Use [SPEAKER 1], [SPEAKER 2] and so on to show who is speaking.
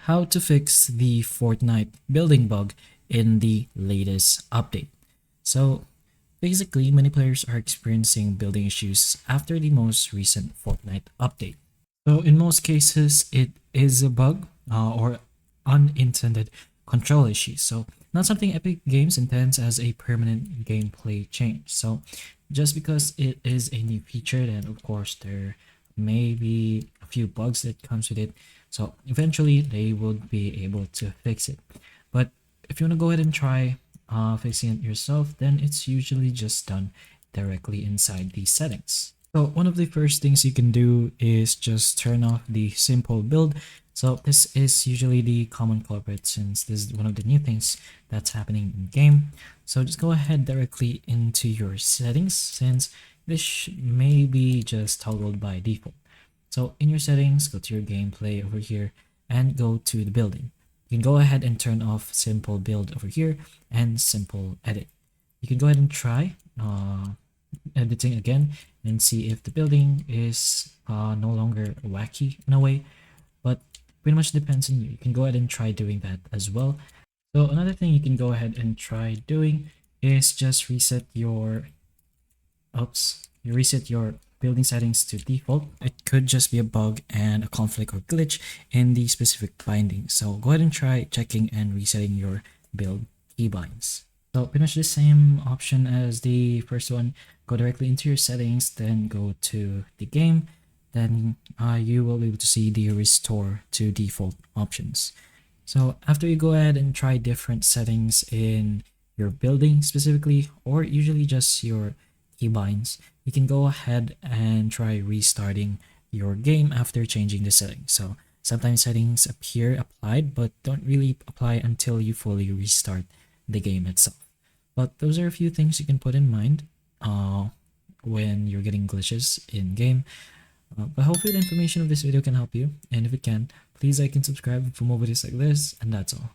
[SPEAKER 1] how to fix the Fortnite building bug in the latest update. So basically, many players are experiencing building issues after the most recent Fortnite update. So in most cases, it is a bug or unintended control issue. So not something Epic Games intends as a permanent gameplay change. So just because it is a new feature, then of course there may be a few bugs that comes with it. So eventually they will be able to fix it. But if you want to go ahead and try fixing it yourself, then it's usually just done directly inside the settings. So one of the first things you can do is just turn off the simple build. So this is usually the common culprit since this is one of the new things that's happening in game. So just go ahead directly into your settings since this may be just toggled by default. So in your settings, go to your gameplay over here and go to the building. You can go ahead and turn off simple build over here and simple edit. You can go ahead and try editing again and see if the building is no longer wacky in a way, but pretty much depends on you. You can go ahead and try doing that as well. So another thing you can go ahead and try doing is just reset your building settings to default. It could just be a bug and a conflict or glitch in the specific binding. So go ahead and try checking and resetting your build keybinds. So pretty much the same option as the first one. Go directly into your settings, then go to the game. Then you will be able to see the restore to default options. So after you go ahead and try different settings in your building specifically, or usually just your keybinds, you can go ahead and try restarting your game after changing the settings. So sometimes settings appear applied but don't really apply until you fully restart the game itself. But those are a few things you can put in mind when you're getting glitches in game. But hopefully the information of this video can help you, and if it can, please like and subscribe for more videos like this, and that's all.